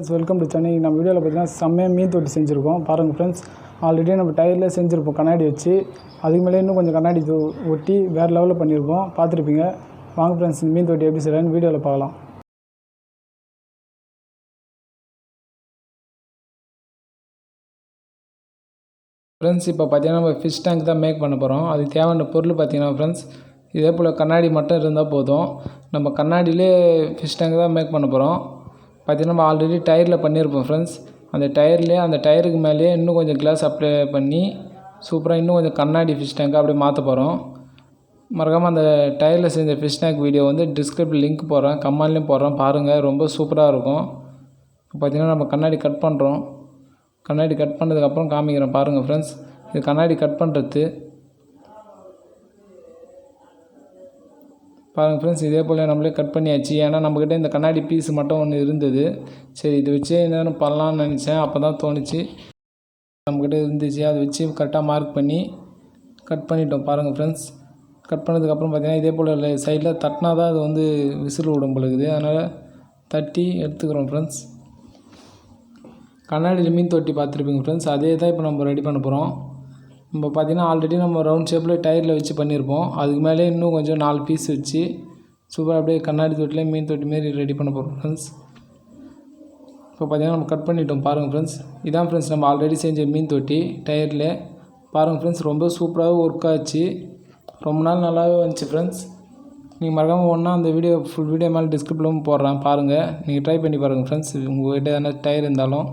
Friends, welcome to Chennai. நம்ம வீடியோவில் பார்த்தீங்கன்னா செம்மையாக மீன் தொட்டி செஞ்சுருக்கோம். பாருங்கள் ஃப்ரெண்ட்ஸ், ஆல்ரெடி நம்ம டயர்லேயே செஞ்சுருப்போம் கண்ணாடி வச்சு. அதுக்கு மேலே இன்னும் கொஞ்சம் கண்ணாடி ஒட்டி வேறு லெவலில் பண்ணியிருப்போம், பார்த்துருப்பீங்க. வாங்க ஃப்ரெண்ட்ஸ், மீன் தொட்டி எப்படி செய்யலான்னு வீடியோவில் பார்க்கலாம். ஃப்ரெண்ட்ஸ், இப்போ பார்த்தீங்கன்னா நம்ம ஃபிஷ் டேங்க் தான் மேக் பண்ண போகிறோம். அதுக்கு தேவையான பொருள் பார்த்தீங்கன்னா ஃப்ரெண்ட்ஸ், இதே போல் கண்ணாடி மட்டும் இருந்தால் போதும். நம்ம கண்ணாடியிலே ஃபிஷ் டேங்க் தான் மேக் பண்ண போகிறோம். பார்த்தீங்கன்னா நம்ம ஆல்ரெடி டயரில் பண்ணியிருப்போம் ஃப்ரெண்ட்ஸ். அந்த டயருக்கு மேலேயே இன்னும் கொஞ்சம் கிளாஸ் அப்ளை பண்ணி சூப்பராக இன்னும் கொஞ்சம் கண்ணாடி ஃபிஷ் டேங்காக அப்படியே மாற்ற போகிறோம். மறக்காமல் அந்த டயரில் செஞ்ச ஃபிஷ் டேங்க் வீடியோ வந்து டிஸ்கிரிப்ஷன் லிங்க் போடுறேன், கமெண்ட்லேயும் போடுறேன், பாருங்கள். ரொம்ப சூப்பராக இருக்கும். பார்த்திங்கன்னா நம்ம கண்ணாடி கட் பண்ணுறோம். கண்ணாடி கட் பண்ணதுக்கப்புறம் காமிக்கிறேன் பாருங்கள் ஃப்ரெண்ட்ஸ். இது கண்ணாடி கட் பண்ணுறது பாருங்கள் ஃப்ரெண்ட்ஸ். இதே போல் நம்மளே கட் பண்ணியாச்சு. ஏன்னா நம்மக்கிட்ட இந்த கண்ணாடி பீஸ் மட்டும் ஒன்று இருந்தது. சரி, இது வச்சு என்னென்னு பண்ணலான்னு நினச்சேன். அப்போ தான் தோணுச்சு, நம்மக்கிட்ட இருந்துச்சு. அதை வச்சு கரெக்டாக மார்க் பண்ணி கட் பண்ணிட்டோம். பாருங்கள் ஃப்ரெண்ட்ஸ், கட் பண்ணதுக்கப்புறம் பார்த்திங்கன்னா இதே போல் சைடில் தட்டினா தான் அது வந்து விசில் விடும் பொழுது. அதனால் தட்டி எடுத்துக்கிறோம் ஃப்ரெண்ட்ஸ். கண்ணாடியில் மீன் தொட்டி பார்த்துருப்பீங்க ஃப்ரெண்ட்ஸ், அதே தான் இப்போ நம்ம ரெடி பண்ண போகிறோம். நம்ம பார்த்திங்கன்னா ஆல்ரெடி நம்ம ரவுண்ட் ஷேப்பில் டயரில் வச்சு பண்ணியிருப்போம். அதுக்கு மேலே இன்னும் கொஞ்சம் 4 பீஸ் வச்சு சூப்பராக அப்படியே கண்ணாடி தொட்டிலே மீன் தொட்டி மாரி ரெடி பண்ண போகிறோம் ஃப்ரெண்ட்ஸ். இப்போ பார்த்திங்கன்னா நம்ம கட் பண்ணிட்டோம். பாருங்கள் ஃப்ரெண்ட்ஸ், இதான் ஃப்ரெண்ட்ஸ் நம்ம ஆல்ரெடி செஞ்ச மீன் தொட்டி டயரில். பாருங்கள் ஃப்ரெண்ட்ஸ், ரொம்ப சூப்பராகவே ஒர்க் ஆச்சு. ரொம்ப நாள் நல்லாவே வந்துச்சு ஃப்ரெண்ட்ஸ். நீங்கள் மறக்காமல் ஒன்றா அந்த ஃபுல் வீடியோ மேலே டிஸ்கிரிப்ஷன்லையும் போடுறேன், பாருங்கள். நீங்கள் ட்ரை பண்ணி பாருங்கள் ஃப்ரெண்ட்ஸ். உங்கள்கிட்ட எதனா டயர் இருந்தாலும்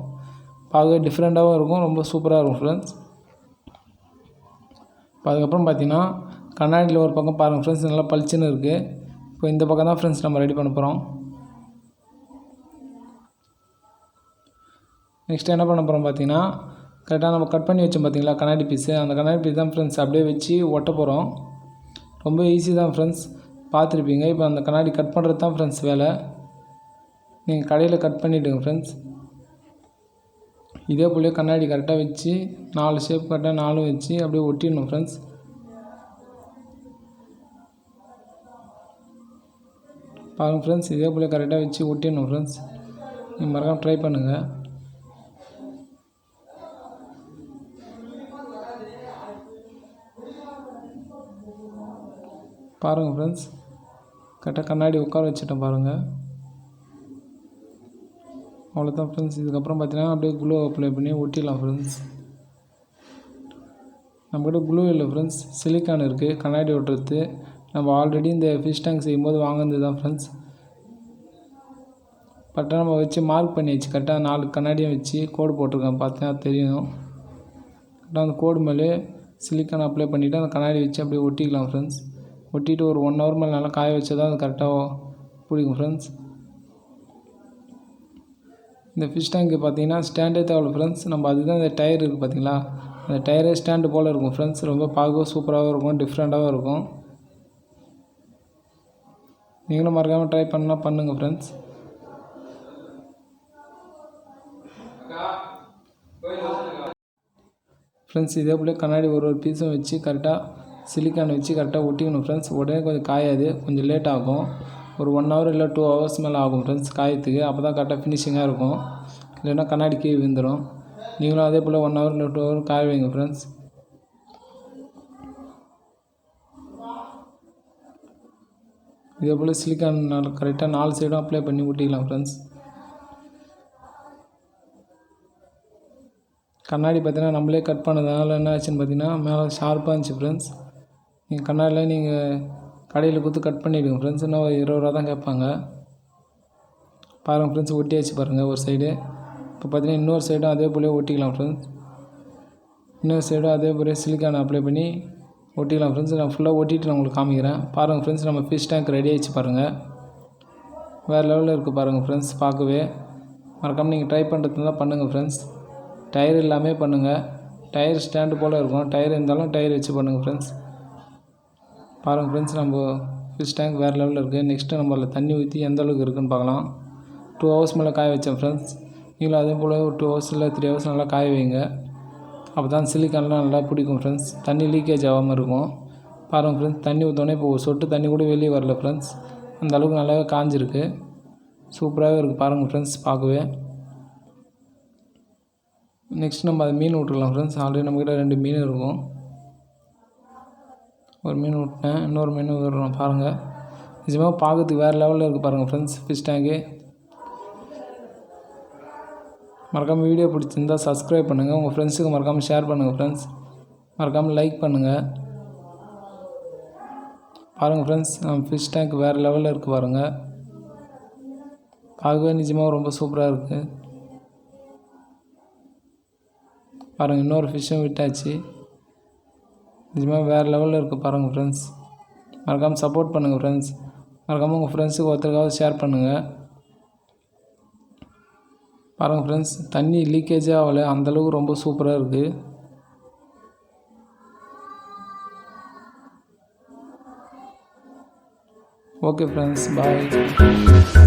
பார்க்கவே டிஃப்ரெண்ட்டாகவும் இருக்கும், ரொம்ப சூப்பராக இருக்கும் ஃப்ரெண்ட்ஸ். அதுக்கப்புறம் பார்த்திங்கன்னா கண்ணாடியில் ஒரு பக்கம் பாருங்கள் ஃப்ரெண்ட்ஸ், நல்லா பளிச்சுன்னு இருக்குது. இப்போ இந்த பக்கம் தான் ஃப்ரெண்ட்ஸ் நம்ம ரெடி பண்ண போகிறோம். நெக்ஸ்ட் என்ன பண்ண போகிறோம் பார்த்திங்கன்னா, கரெக்டாக நம்ம கட் பண்ணி வச்சோம் பார்த்திங்களா கண்ணாடி பீஸு. அந்த கண்ணாடி பீஸ் தான் ஃப்ரெண்ட்ஸ் அப்படியே வச்சு ஒட்ட போகிறோம். ரொம்ப ஈஸி தான் ஃப்ரெண்ட்ஸ், பார்த்துருப்பீங்க. இப்போ அந்த கண்ணாடி கட் பண்ணுறது தான் ஃப்ரெண்ட்ஸ் வேலை. நீங்கள் கடையில் கட் பண்ணிவிடுங்க ஃப்ரெண்ட்ஸ். இதே போல் கண்ணாடி கரெக்டாக வச்சு 4 ஷேப் கரெக்டாக 4 வச்சு அப்படியே ஒட்டிடணும் ஃப்ரெண்ட்ஸ். பாருங்கள் ஃப்ரெண்ட்ஸ், இதே போல் கரெக்டாக வச்சு ஒட்டிடணும் ஃப்ரெண்ட்ஸ். நீங்கள் மறக்காமல் ட்ரை பண்ணுங்கள். பாருங்கள் ஃப்ரெண்ட்ஸ், கரெக்டாக கண்ணாடி உட்கார வச்சுட்டேன் பாருங்கள். அவ்வளோதான் ஃப்ரெண்ட்ஸ். இதுக்கப்புறம் பார்த்தீங்கன்னா அப்படியே க்ளூ அப்ளை பண்ணி ஒட்டிடலாம் ஃப்ரெண்ட்ஸ். நம்மக்கிட்ட க்ளூ இல்லை ஃப்ரெண்ட்ஸ், சிலிக்கான் இருக்குது கண்ணாடி ஒட்டுறது. நம்ம ஆல்ரெடி இந்த ஃபிஷ் டேங்க் செய்யும்போது வாங்கினது தான் ஃப்ரெண்ட்ஸ். கரெக்டாக நம்ம வச்சு மார்க் பண்ணி வச்சு கரெக்டாக 4 கண்ணாடியும் வச்சு கோடு போட்டிருக்கேன், பார்த்தா தெரியும். கரெக்டாக அந்த கோடு மேலே சிலிக்கான் அப்ளை பண்ணிவிட்டு அந்த கண்ணாடி வச்சு அப்படியே ஒட்டிக்கலாம் ஃப்ரெண்ட்ஸ். ஒட்டிட்டு ஒரு 1 ஹவர் மேலே நல்லா காய வச்சு தான் அது கரெக்டாக பிடிக்கும் ஃப்ரெண்ட்ஸ். இந்த ஃபிஷ் டேங்க்கு பார்த்தீங்கன்னா ஸ்டாண்டே தேவை ஃப்ரெண்ட்ஸ். நம்ம அதுதான் இந்த டயர் இருக்குது பார்த்தீங்களா, அந்த டயரே ஸ்டாண்டு போல் இருக்கும் ஃப்ரெண்ட்ஸ். ரொம்ப பார்க்கவும் சூப்பராகவும் இருக்கும், டிஃப்ரெண்ட்டாகவும் இருக்கும். நீங்களும் மறக்காமல் ட்ரை பண்ணால் பண்ணுங்கள் ஃப்ரெண்ட்ஸ். ஃப்ரெண்ட்ஸ், இதே போல் கண்ணாடி ஒரு பீஸும் வச்சு கரெக்டாக சிலிக்கான் வச்சு கரெக்டாக ஒட்டிக்கணும் ஃப்ரெண்ட்ஸ். உடனே கொஞ்சம் காயாது, கொஞ்சம் லேட் ஆகும். ஒரு 1 ஹவர் இல்லை 2 ஹவர்ஸ் மேலே ஆகும் ஃப்ரெண்ட்ஸ் காயத்துக்கு. அப்போ தான் கரெக்டாக ஃபினிஷிங்காக இருக்கும். இல்லைன்னா கண்ணாடி கீழே விழுந்துடும். நீங்களும் அதே போல் 1 ஹவர் இல்லை 2 ஹவர் காய வைங்க ஃப்ரெண்ட்ஸ். இதே போல் சிலிக்கான் கரெக்டாக 4 சைடும் அப்ளை பண்ணி ஒட்டிக்கலாம் ஃப்ரெண்ட்ஸ். கண்ணாடி பார்த்தீங்கன்னா நம்மளே கட் பண்ணதுனால என்ன ஆச்சுன்னு பார்த்தீங்கன்னா மேலே ஷார்ப்பாக இருந்துச்சு ஃப்ரெண்ட்ஸ். நீங்கள் கண்ணாடியில் நீங்கள் கடையில் கொடுத்து கட் பண்ணிவிடுங்க ஃப்ரெண்ட்ஸ். இன்னும் 20 ரூபா தான் கேட்பாங்க. பாருங்கள் ஃப்ரெண்ட்ஸ், ஒட்டியாச்சு பாருங்கள் ஒரு சைடு. இப்போ பார்த்தீங்கன்னா இன்னொரு சைடும் அதே போல் ஒட்டிக்கலாம் ஃப்ரெண்ட்ஸ். இன்னொரு சைடும் அதே போல் சிலிக்கான் அப்ளை பண்ணி ஒட்டிக்கலாம் ஃப்ரெண்ட்ஸ். நான் ஃபுல்லாக ஒட்டிட்டு நான் உங்களுக்கு காமிக்கிறேன். பாருங்கள் ஃப்ரெண்ட்ஸ், நம்ம ஃபிஷ் டேங்க் ரெடி ஆகிடுச்சு பாருங்கள். வேறு லெவலில் இருக்குது பாருங்கள் ஃப்ரெண்ட்ஸ். பார்க்கவே மறக்காமல் நீங்கள் ட்ரை பண்ணுறது தான் பண்ணுங்கள் ஃப்ரெண்ட்ஸ். டயர் இல்லாமல் பண்ணுங்கள். டயர் ஸ்டாண்டு போல் இருக்கும், டயர் இருந்தாலும் டயர் வச்சு பண்ணுங்கள் ஃப்ரெண்ட்ஸ். பாருங்கள் ஃப்ரெண்ட்ஸ், நம்ம ஃபிஷ் டேங்க் வேறு லெவலில் இருக்குது. நெக்ஸ்ட்டு நம்ம அதில் தண்ணி ஊற்றி எந்த அளவுக்கு இருக்குதுன்னு பார்க்கலாம். 2 ஹவர்ஸ் மேலே காய வச்சேன் ஃப்ரெண்ட்ஸ். நீங்களும் அதே போல் ஒரு 2 ஹவர்ஸ் இல்லை 3 ஹவர்ஸ் நல்லா காய வைங்க. அப்போ தான் சிலிக்கான்லாம் நல்லா பிடிக்கும் ஃப்ரெண்ட்ஸ். தண்ணி லீக்கேஜ் ஆகாமல் இருக்கும். பாருங்கள் ஃப்ரெண்ட்ஸ், தண்ணி ஊற்றோன்னே இப்போ ஒரு சொட்டு தண்ணி கூட வெளியே வரல ஃப்ரெண்ட்ஸ். அந்த அளவுக்கு நல்லாவே காஞ்சிருக்கு, சூப்பராகவே இருக்குது பாருங்கள் ஃப்ரெண்ட்ஸ். பார்க்கவே நெக்ஸ்ட் நம்ம அது மீன் விட்டுக்கலாம் ஃப்ரெண்ட்ஸ். ஆல்ரெடி நம்மக்கிட்ட 2 மீன் இருக்கும். ஒரு மீன் விட்டேன், இன்னொரு மீன் விடுறோம் பாருங்கள். நிஜமாக பார்க்கறதுக்கு வேறு லெவலில் இருக்குது பாருங்கள் ஃப்ரெண்ட்ஸ் ஃபிஷ் டேங்கு. மறக்காமல் வீடியோ பிடிச்சிருந்தால் சப்ஸ்கிரைப் பண்ணுங்கள், உங்கள் ஃப்ரெண்ட்ஸுக்கு மறக்காமல் ஷேர் பண்ணுங்கள் ஃப்ரெண்ட்ஸ். மறக்காமல் லைக் பண்ணுங்கள். பாருங்கள் ஃப்ரெண்ட்ஸ், நம்ம ஃபிஷ் டேங்க் வேறு லெவலில் இருக்குது பாருங்கள். பார்க்கவே நிஜமாக ரொம்ப சூப்பராக இருக்குது பாருங்கள். இன்னொரு ஃபிஷ்ஷும் விட்டாச்சு. நிஜமாக வேறு லெவலில் இருக்குது பாருங்கள் ஃப்ரெண்ட்ஸ். மறக்காமல் சப்போர்ட் பண்ணுங்கள் ஃப்ரெண்ட்ஸ். மறக்காமல் உங்கள் ஃப்ரெண்ட்ஸுக்கு ஒருத்தருக்காவது ஷேர் பண்ணுங்கள். பாருங்கள் ஃப்ரெண்ட்ஸ், தண்ணி லீக்கேஜே ஆகலை, அந்தளவுக்கு ரொம்ப சூப்பராக இருக்குது. ஓகே ஃப்ரெண்ட்ஸ், பாய்.